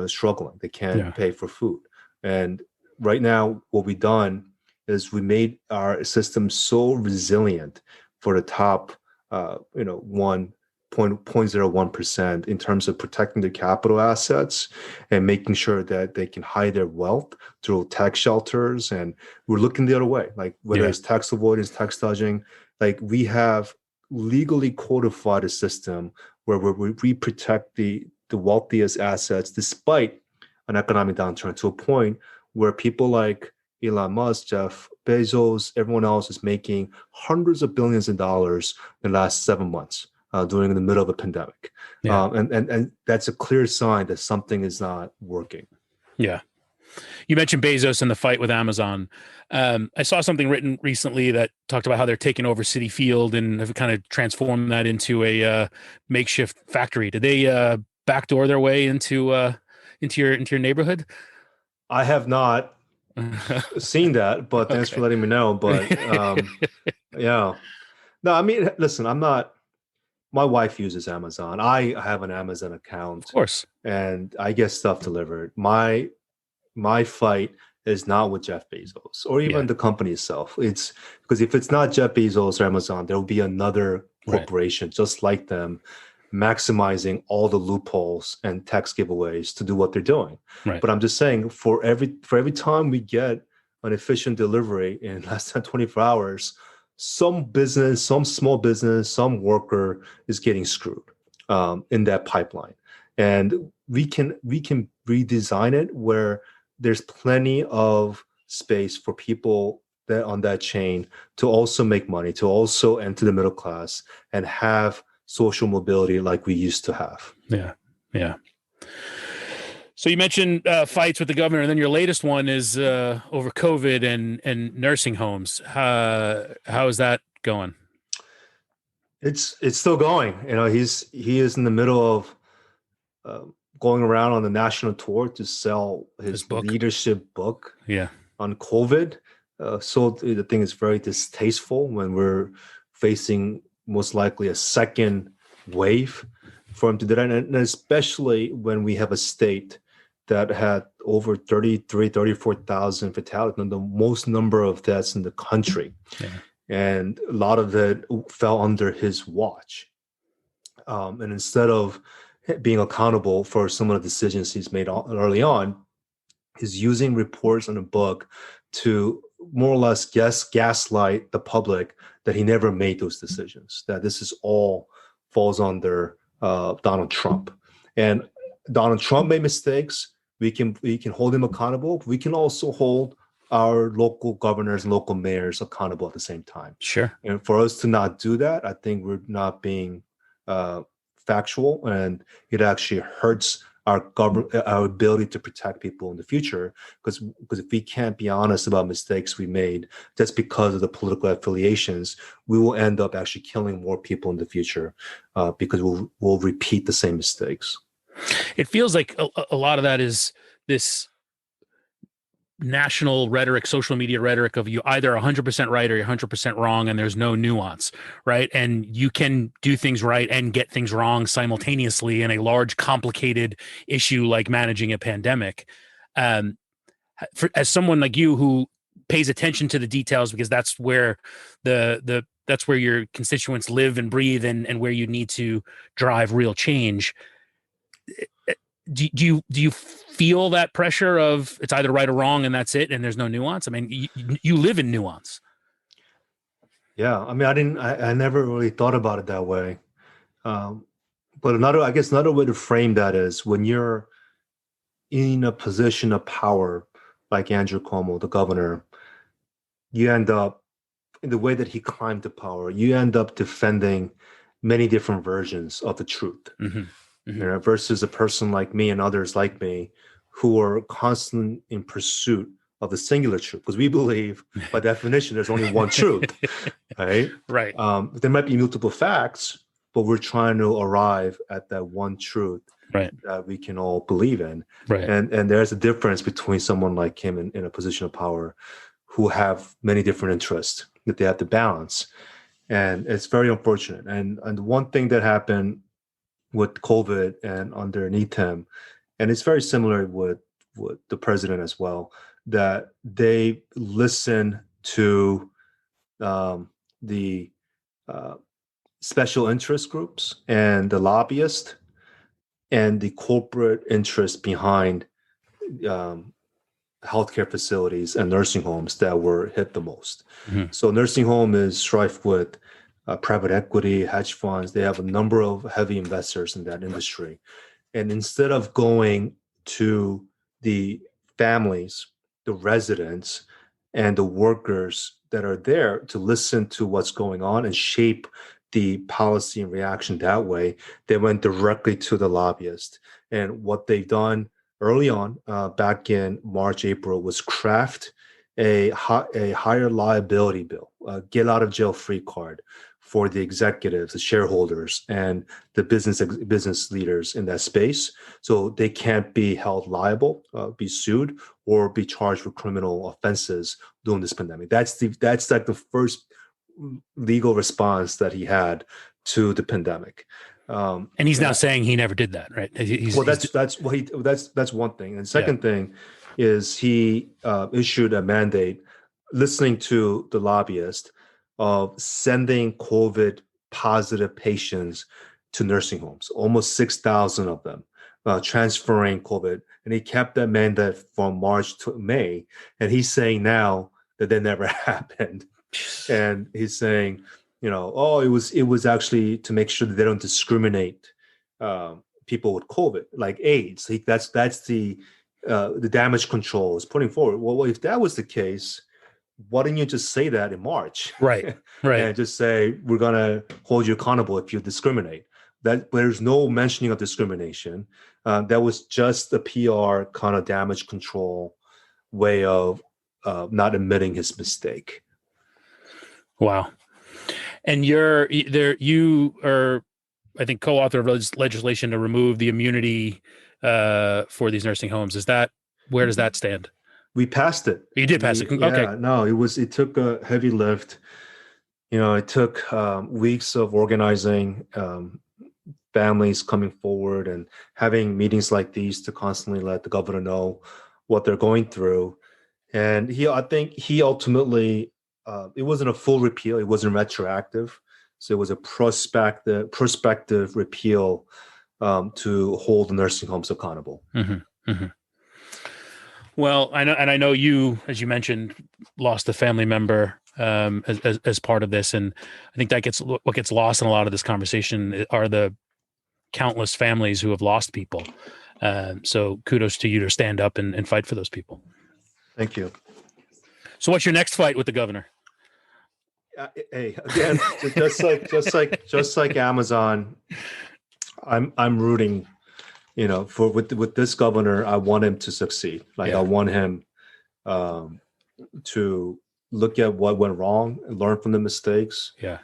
struggling. They can't Yeah. pay for food. And right now, what we've done is we made our system so resilient for the top, 1.01% in terms of protecting their capital assets and making sure that they can hide their wealth through tax shelters. And we're looking the other way, like whether Yeah. it's tax avoidance, tax dodging, like we have legally codified a system where we protect the wealthiest assets despite an economic downturn to a point where people like Elon Musk, Jeff Bezos, everyone else is making hundreds of billions of dollars in the last 7 months during the middle of a pandemic. Yeah. And that's a clear sign that something is not working. Yeah. You mentioned Bezos and the fight with Amazon. I saw something written recently that talked about how they're taking over Citi Field and have kind of transformed that into a makeshift factory. Did they backdoor their way into your neighborhood? I have not seen that, but thanks for Okay. letting me know. But yeah, no, I mean, listen, I'm not. My wife uses Amazon. I have an Amazon Of account, course. and I get stuff delivered. My fight is not with Jeff Bezos or Yeah. even the company itself. It's because if it's not Jeff Bezos or Amazon, there will be another Right. corporation just like them maximizing all the loopholes and tax giveaways to do what they're doing. Right. But I'm just saying for every time we get an efficient delivery in less than 24 hours, some business, some small business, some worker is getting screwed in that pipeline. And we can redesign it where there's plenty of space for people that on that chain to also make money, to also enter the middle class and have social mobility like we used to have. Yeah. Yeah. So you mentioned fights with the governor, and then your latest one is over COVID and nursing homes. How is that going? It's still going. He is in the middle of uh, going around on the national tour to sell His his book? leadership book Yeah. on COVID. So the thing is very distasteful when we're facing most likely a second wave for him to do that. And especially when we have a state that had over 33, 34,000 fatalities, and the most number of deaths in the country. Yeah. And a lot of it fell under his watch. And instead of being accountable for some of the decisions he's made early on, he's using reports in a book to more or less gaslight the public that he never made those decisions, that this is all falls under Donald Trump. And Donald Trump made mistakes. We can hold him accountable. We can also hold our local governors and local mayors accountable at the same time. Sure. And for us to not do that, I think we're not being uh, factual, and it actually hurts our ability to protect people in the future. Because if we can't be honest about mistakes we made just because of the political affiliations, we will end up actually killing more people in the future because we'll repeat the same mistakes. It feels like a lot of that is this national rhetoric, social media rhetoric of you either 100% right or you're 100% wrong, and there's no nuance, right? And you can do things right and get things wrong simultaneously in a large, complicated issue like managing a pandemic. Um, as someone like you who pays attention to the details, because that's where that's where your constituents live and breathe, and where you need to drive real change. Do you feel that pressure of it's either right or wrong and that's it and there's no nuance? I mean, you live in nuance. Yeah, I mean, I never really thought about it that way. Um, but another way to frame that is when you're in a position of power, like Andrew Cuomo, the governor, you end up in the way that he climbed to power, you end up defending many different versions of the truth. Mm-hmm. Mm-hmm. Versus a person like me and others like me who are constantly in pursuit of the singular truth, because we believe by definition there's only one truth, right? Right. There might be multiple facts, but we're trying to arrive at that one truth Right. that we can all believe in. Right. And there's a difference between someone like him in a position of power who have many different interests that they have to balance. And it's very unfortunate. And one thing that happened with COVID and underneath him, and it's very similar with the president as well, that they listen to the special interest groups and the lobbyists and the corporate interest behind um, healthcare facilities and nursing homes that were hit the most. Mhm. So nursing home is strife with private equity, hedge funds. They have a number of heavy investors in that industry. And instead of going to the families, the residents, and the workers that are there to listen to what's going on and shape the policy and reaction that way, they went directly to the lobbyist. And what they've done early on, back in March, April, was craft a higher liability bill, a get out of jail free card for the executives, the shareholders, and the business leaders in that space, so they can't be held liable, be sued, or be charged with criminal offenses during this pandemic. That's like the first legal response that he had to the pandemic. And he's now saying he never did that, right? That's one thing. And second thing is he issued a mandate, listening to the lobbyist, of sending COVID positive patients to nursing homes, almost 6,000 of them, transferring COVID. And he kept that mandate from March to May. And he's saying now that that never happened. And he's saying, oh, it was actually to make sure that they don't discriminate people with COVID, like AIDS. That's the damage control is putting forward. Well, if that was the case, why didn't you just say that in March? Right. And just say, we're going to hold you accountable if you discriminate. That there's no mentioning of discrimination. That was just the PR kind of damage control way of not admitting his mistake. Wow. And you are, I think, co-author of legislation to remove the immunity for these nursing homes. Where does that stand? We passed it. You did pass it. Yeah, Okay. no, it took a heavy lift. It took weeks of organizing, families coming forward and having meetings like these to constantly let the governor know what they're going through. And I think he ultimately, it wasn't a full repeal. It wasn't retroactive. So it was a prospective repeal to hold the nursing homes accountable. Mm-hmm. Mm-hmm. Well, I know you, as you mentioned, lost a family member as part of this, and I think what gets lost in a lot of this conversation are the countless families who have lost people. So kudos to you to stand up and fight for those people. Thank you. So, what's your next fight with the governor? Hey, again, just like Amazon, I'm rooting. With this governor, I want him to succeed. I want him to look at what went wrong and learn from the mistakes. Yeah.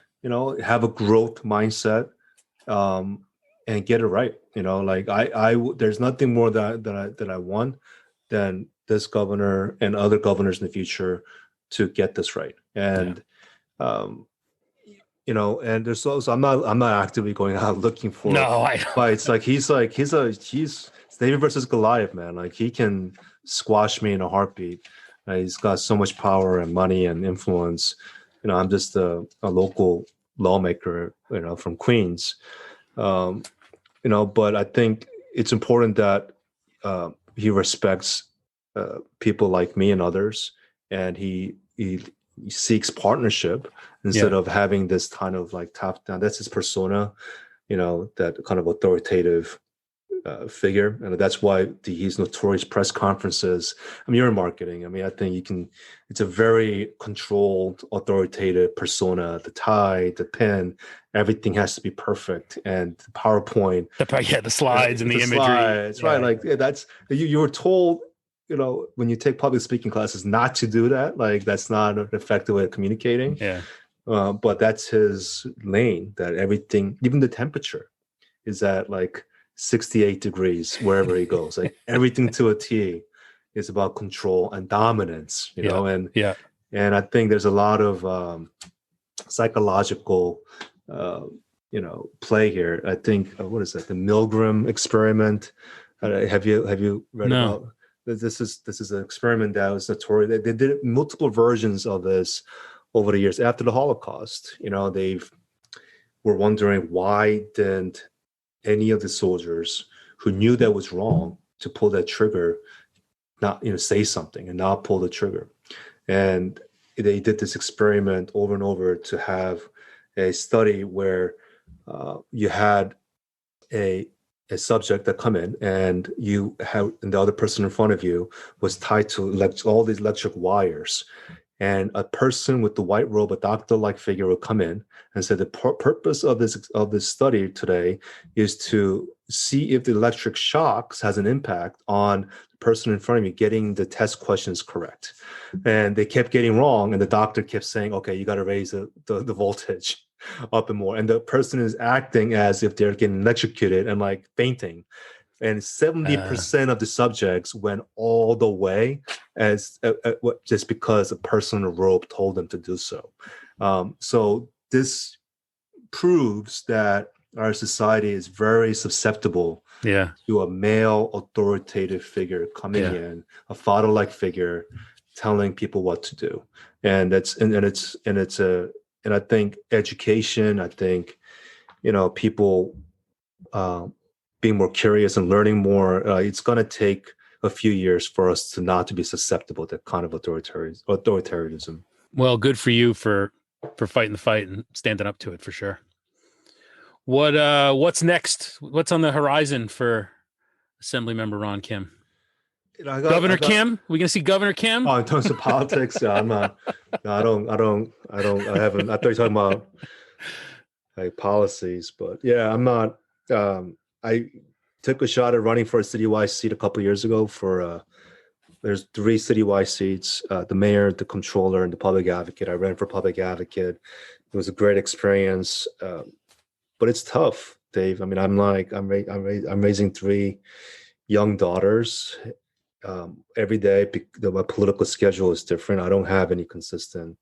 Have a growth mindset, and get it right. There's nothing more that I want than this governor and other governors in the future to get this right. And and there's also I'm not actively going out looking for fights. He's David versus Goliath, man. He can squash me in a heartbeat. He's got so much power and money and influence. I'm just a local lawmaker, from Queens. But I think it's important that he respects people like me and others, and he seeks partnership instead of having this kind of top down. That's his persona, that kind of authoritative figure, and that's why he's notorious press conferences. You're in marketing. I think it's a very controlled, authoritative persona. The tie, the pen, everything has to be perfect, and the PowerPoint, the slides and the imagery. Slides, right? That's you were told when you take public speaking classes, not to do that. Like that's not an effective way of communicating. Yeah. But that's his lane. That everything, even the temperature, is at like 68 degrees wherever he goes. Like everything to a T is about control and dominance. Yeah. Yeah. And I think there's a lot of psychological, play here. I think what is that? The Milgram experiment. Have you read No. about? This is an experiment that was notorious. They did multiple versions of this over the years after the Holocaust. They've were wondering why didn't any of the soldiers who knew that was wrong to pull that trigger not say something and not pull the trigger. And they did this experiment over and over to have a study where you had a subject that come in and and the other person in front of you was tied to all these electric wires, and a person with the white robe, a doctor-like figure, would come in and say the purpose of this study today is to see if the electric shocks has an impact on the person in front of you getting the test questions correct. And they kept getting wrong, and the doctor kept saying, okay, you got to raise the voltage up and more, and the person is acting as if they're getting electrocuted and like fainting. And 70% of the subjects went all the way as just because a person in a robe told them to do so. So this proves that our society is very susceptible Yeah. to a male authoritative figure coming Yeah. in, a father-like figure telling people what to do. And I think education, I think, people being more curious and learning more, it's going to take a few years for us to not to be susceptible to that kind of authoritarianism. Well, good for you for fighting the fight and standing up to it for sure. What's next? What's on the horizon for Assemblymember Ron Kim? Governor Kim? We gonna see Governor Kim? Oh, in terms of politics, I'm not. No, I haven't. I thought you were talking about like policies, but yeah, I'm not. I took a shot at running for a citywide seat a couple of years ago. There's 3 citywide seats: the mayor, the controller, and the public advocate. I ran for public advocate. It was a great experience, but it's tough, Dave. I mean, I'm raising 3 young daughters. Every day, my political schedule is different. I don't have any consistent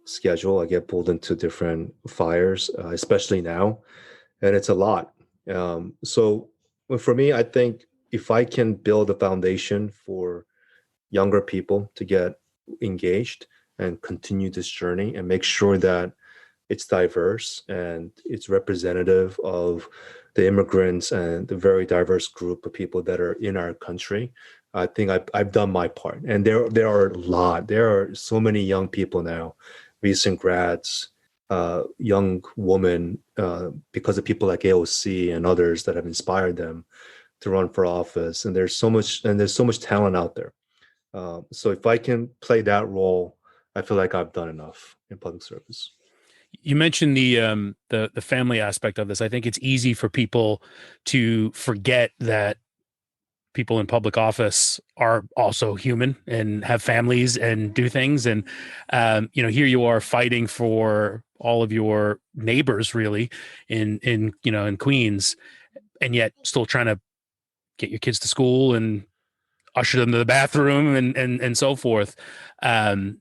schedule. I get pulled into different fires, especially now, and it's a lot. So for me, I think if I can build a foundation for younger people to get engaged and continue this journey and make sure that it's diverse and it's representative of the immigrants and the very diverse group of people that are in our country, I think I've done my part. And there are a lot. There are so many young people now, recent grads, young women, because of people like AOC and others that have inspired them to run for office. And there's so much talent out there. So if I can play that role, I feel like I've done enough in public service. You mentioned the family aspect of this. I think it's easy for people to forget that people in public office are also human and have families and do things. And here you are fighting for all of your neighbors, really, in Queens, and yet still trying to get your kids to school and usher them to the bathroom and so forth. That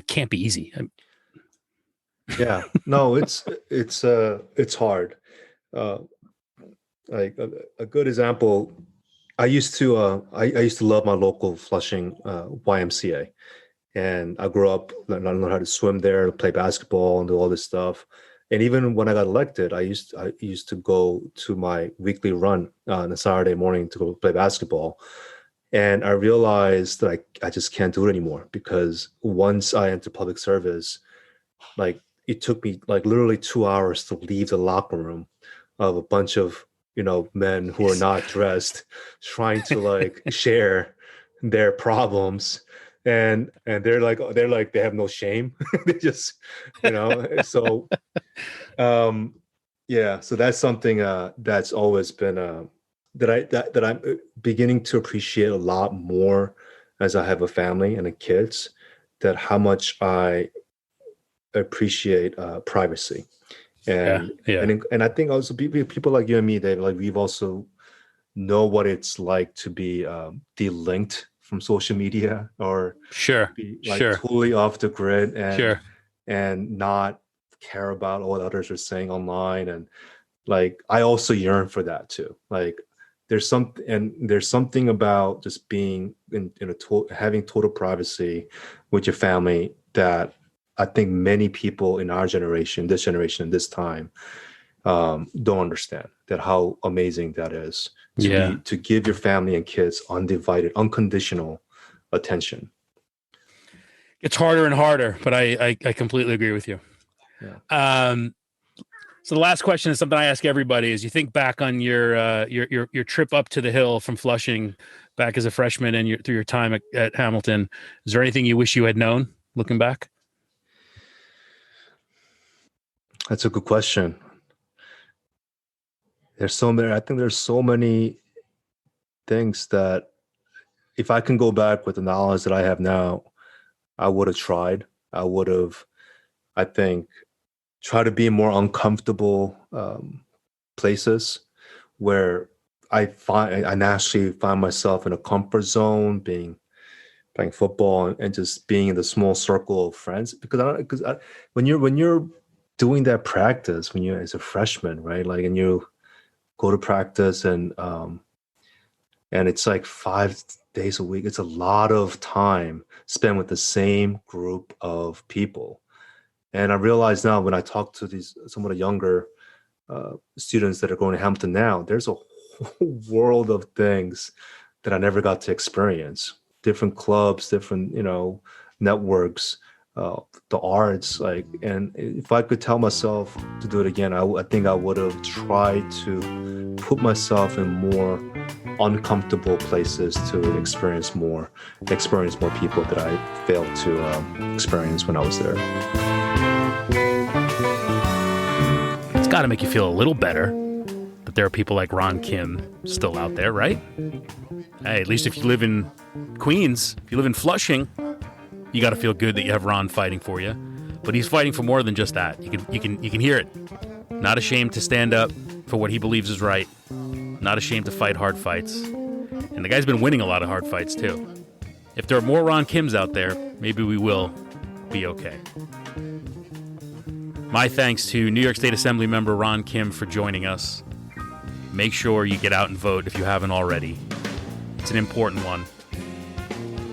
can't be easy. Yeah, no, it's hard. Uh, like a good example, I used to love my local Flushing YMCA, and I grew up learning how to swim there, play basketball, and do all this stuff. And even when I got elected, I used to go to my weekly run on a Saturday morning to go play basketball. And I realized that I just can't do it anymore, because once I entered public service, like it took me like literally 2 hours to leave the locker room of a bunch of men who are not dressed, trying to like share their problems, and they have no shame. They just so yeah, so that's something that's always been that I'm beginning to appreciate a lot more as I have a family and a kids, that how much I appreciate privacy. Yeah, And yeah, and I think also people like you and me, Dave, like we've also know what it's like to be delinked from social media, or sure, be like sure, totally off the grid, sure. and not care about what others are saying online. And like I also yearn for that too. Like there's something about just being in having total privacy with your family that I think many people in our generation, this generation, this time, don't understand that how amazing that is Yeah, to give your family and kids undivided, unconditional attention. it's harder and harder, but I completely agree with you. Yeah. Um, so the last question is something I ask everybody: is you think back on your trip up to the hill from Flushing, back as a freshman, and through your time at Hamilton. Is there anything you wish you had known, looking back? That's a good question. There's so many, I think there's so many things that if I can go back with the knowledge that I have now, I would have tried. I would have, I think, try to be in more uncomfortable places where I naturally find myself in a comfort zone, being playing football, and just being in the small circle of friends. Because when you're doing that practice when you're as a freshman, right? Like, and you go to practice, and it's like 5 days a week. It's a lot of time spent with the same group of people. And I realize now when I talk to these some of the younger students that are going to Hampton now, there's a whole world of things that I never got to experience. Different clubs, different networks, the arts. Like, and if I could tell myself to do it again, I think I would have tried to put myself in more uncomfortable places to experience more people that I failed to experience when I was there. It's got to make you feel a little better that there are people like Ron Kim still out there, right? Hey, at least if you live in Queens, if you live in Flushing, you got to feel good that you have Ron fighting for you. But he's fighting for more than just that. You can hear it. Not ashamed to stand up for what he believes is right. Not ashamed to fight hard fights. And the guy's been winning a lot of hard fights too. If there are more Ron Kims out there, maybe we will be okay. My thanks to New York State Assembly member Ron Kim for joining us. Make sure you get out and vote if you haven't already. It's an important one.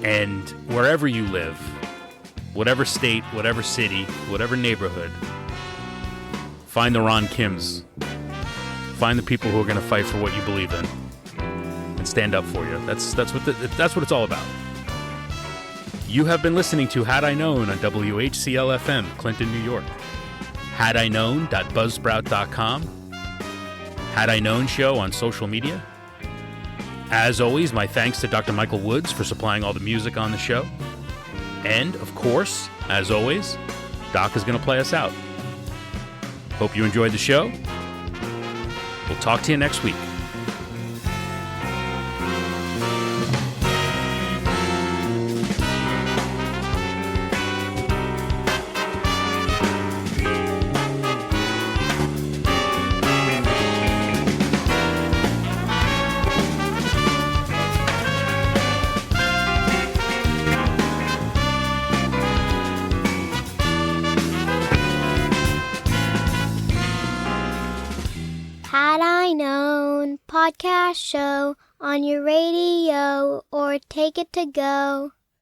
And wherever you live, whatever state, whatever city, whatever neighborhood, find the Ron Kims. Find the people who are going to fight for what you believe in and stand up for you. That's what it's all about. You have been listening to Had I Known on WHCL-FM, Clinton, New York. HadIKnown.buzzsprout.com. Had I Known Show on social media. As always, my thanks to Dr. Michael Woods for supplying all the music on the show. And, of course, as always, Doc is going to play us out. Hope you enjoyed the show. We'll talk to you next week. Had I Known podcast show on your radio or take it to go.